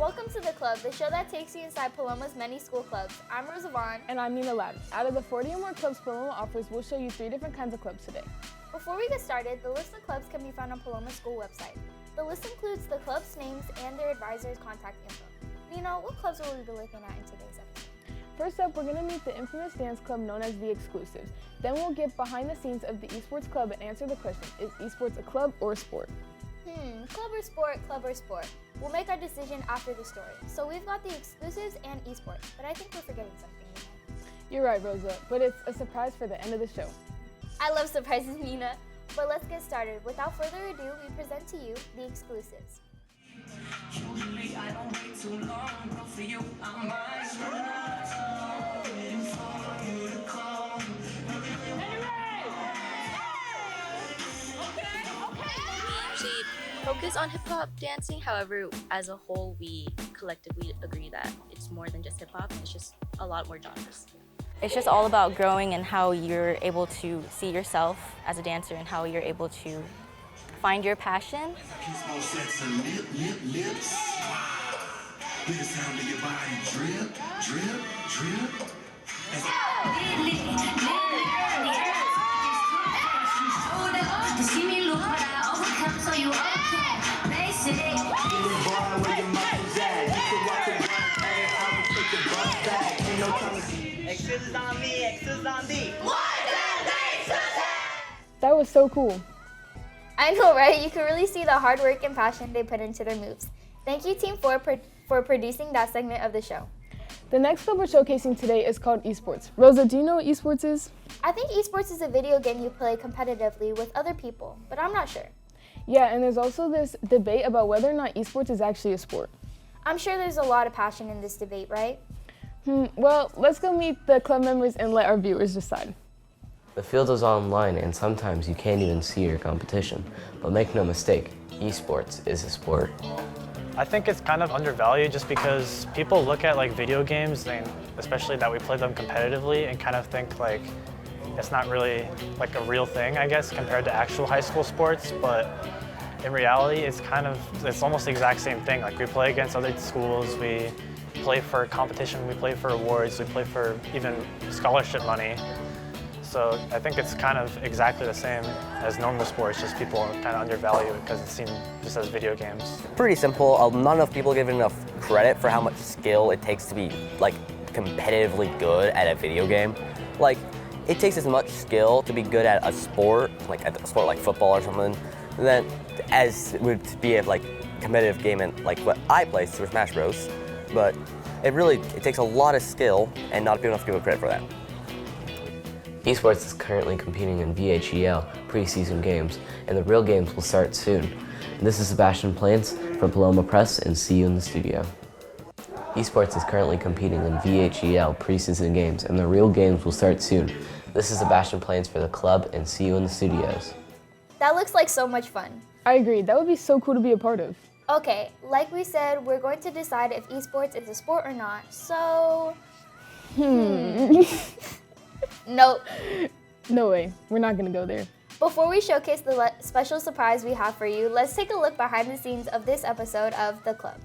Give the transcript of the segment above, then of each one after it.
Welcome to The Club, the show that takes you inside Paloma's many school clubs. I'm Rosa Vaughan. And I'm Mylah Andrews. Out of the 40 or more clubs Paloma offers, we'll show you 3 different kinds of clubs today. Before we get started, the list of clubs can be found on Paloma's school website. The list includes the club's names and their advisors' contact info. Nina, what clubs will we be looking at in today's episode? First up, we're going to meet the infamous dance club known as the Exclusives. Then we'll get behind the scenes of the Esports club and answer the question, is esports a club or a sport? Club or sport, club or sport. We'll make our decision after the story. So we've got the Exclusives and Esports, but I think we're forgetting something, Nina. You're right, Rosa, but it's a surprise for the end of the show. I love surprises, Nina. But let's get started. Without further ado, we present to you the Exclusives. Focus on hip-hop dancing. However, as a whole, we collectively agree that it's more than just hip-hop. It's just a lot more genres. It's just all about growing and how you're able to see yourself as a dancer and how you're able to find your passion. That was so cool. I know, right? You can really see the hard work and passion they put into their moves. Thank you, Team 4, for producing that segment of the show. The next club we're showcasing today is called Esports. Rosa, do you know what Esports is? I think Esports is a video game you play competitively with other people, but I'm not sure. Yeah, and there's also this debate about whether or not esports is actually a sport. I'm sure there's a lot of passion in this debate, right? Well, let's go meet the club members and let our viewers decide. The field is online and sometimes you can't even see your competition, but make no mistake, esports is a sport. I think it's kind of undervalued just because people look at like video games, and especially that we play them competitively, and kind of think like it's not really like a real thing, I guess, compared to actual high school sports. But in reality, it's almost the exact same thing. Like we play against other schools, we play for competition, we play for awards, we play for even scholarship money. So I think it's kind of exactly the same as normal sports, just people kind of undervalue it because it's seen just as video games. Pretty simple. Not enough people give it enough credit for how much skill it takes to be like competitively good at a video game. Like it takes as much skill to be good at a sport, like football or something, than as it would be a like competitive game in like what I play, Super Smash Bros. But it takes a lot of skill and not enough people credit for that. Esports is currently competing in VHEL preseason games, and the real games will start soon. This is Sebastian Plants from Paloma Press, and see you in the studio. Esports is currently competing in VHEL preseason games, and the real games will start soon. This is Sebastian Plants for the club, and see you in the studios. That looks like so much fun. I agree, that would be so cool to be a part of. Okay, like we said, we're going to decide if esports is a sport or not, so... Nope. No way, we're not gonna go there. Before we showcase the special surprise we have for you, let's take a look behind the scenes of this episode of The Club.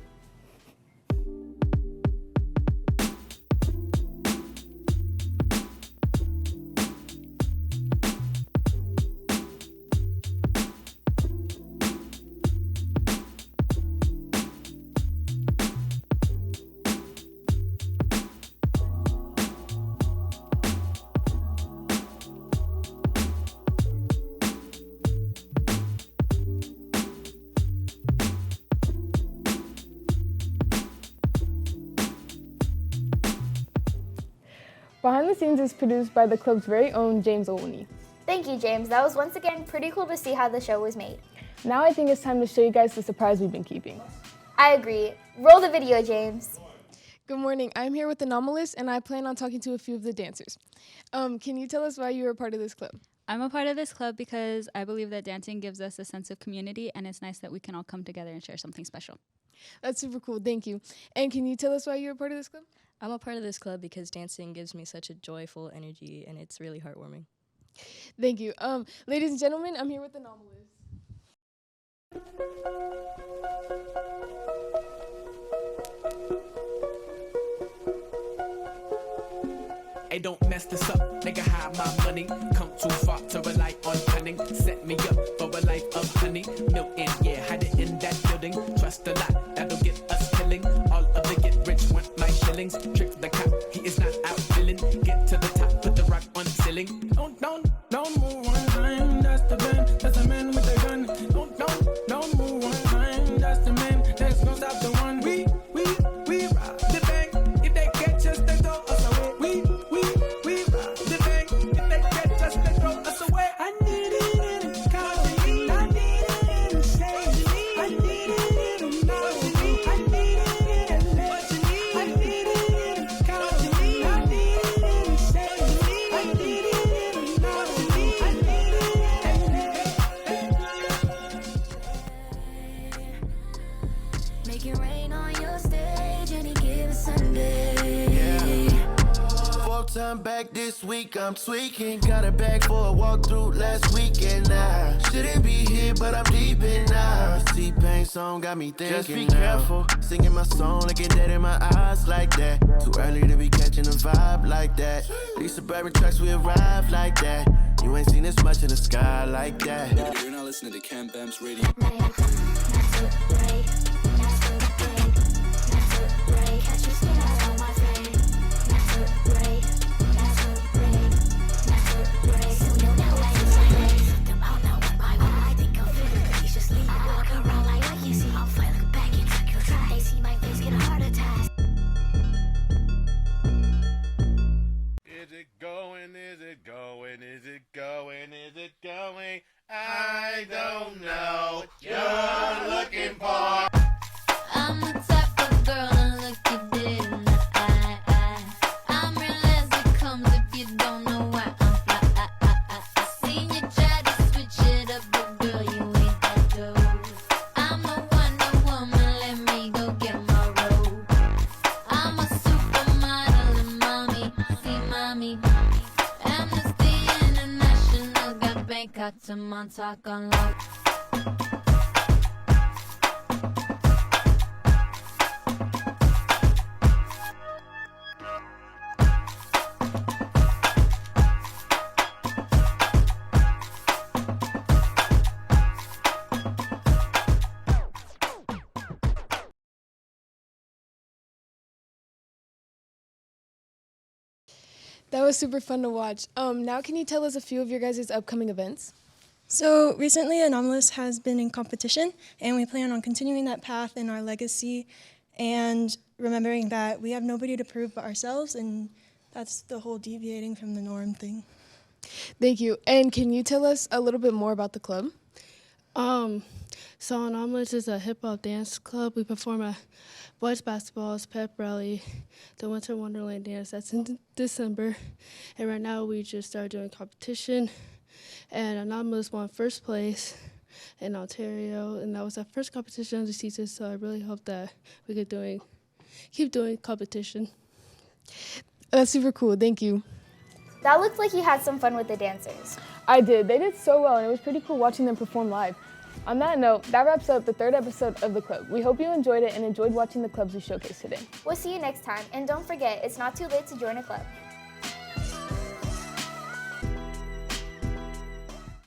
Behind the Scenes is produced by the club's very own James Olweny. Thank you, James. That was once again pretty cool to see how the show was made. Now I think it's time to show you guys the surprise we've been keeping. I agree. Roll the video, James. Good morning. I'm here with Anomalous, and I plan on talking to a few of the dancers. Can you tell us why you were a part of this club? I'm a part of this club because I believe that dancing gives us a sense of community, and it's nice that we can all come together and share something special. That's super cool. Thank you. And can you tell us why you're a part of this club? I'm a part of this club because dancing gives me such a joyful energy, and it's really heartwarming. Thank you. Ladies and gentlemen, I'm here with Anomalous. don't mess this up. Nigga, hide my money. Come too far to rely on cunning. Set me up for a life of honey. Milton, yeah, hide it in that building. Trust a lot, that'll get us killing. All of the get rich want my shillings. Trick the cop, he is not out feeling. Get to the top, put the rock on the ceiling. Don't move one time. That's the man, that's the man with the gun. Don't move one time. That's the man, that's gonna stop the one. We rob the bank. If they catch us, they throw us away. We rob the bank. If they catch us, they throw us away. I need it in a colony. I need it in a shade. I need it in a melody. I need it in a legend. I need it in a colony. I need it in a shade. I need it in a melody. I need it. Make it rain on your stage any given Sunday. Fourth time back this week, I'm tweaking. Got a bag for a walkthrough last weekend. I shouldn't be here, but I'm deep in now. T-Pain song got me thinking. Just be careful, singing my song, looking dead in my eyes like that. Too early to be catching a vibe like that. These suburban trucks, we arrive like that. You ain't seen this much in the sky like that. You're not listening to Cam Bam's radio. Is it going? I don't know. You're looking for. I'm the type of girl to look you dead in the eye. I'm real as it comes if you don't know why I'm fly. I seen you try to switch it up, but girl, you ain't that dope. I'm the Wonder Woman, let me go get my robe. I'm a supermodel and mommy, see mommy. Amnesty International got Bangkok to Montauk on lock. That was super fun to watch. Now can you tell us a few of your guys' upcoming events? So recently Anomalous has been in competition, and we plan on continuing that path in our legacy and remembering that we have nobody to prove but ourselves, and that's the whole deviating from the norm thing. Thank you. And can you tell us a little bit more about the club? So Anomalous is a hip-hop dance club. We perform at boys basketball's pep rally, the Winter Wonderland dance. That's in December. And right now we just started doing competition. And Anomalous won first place in Ontario. And that was our first competition of the season. So I really hope that we could keep doing competition. That's super cool. Thank you. That looked like you had some fun with the dancers. I did. They did so well, and it was pretty cool watching them perform live. On that note, that wraps up the third episode of The Club. We hope you enjoyed it and enjoyed watching the clubs we showcased today. We'll see you next time, and don't forget, it's not too late to join a club.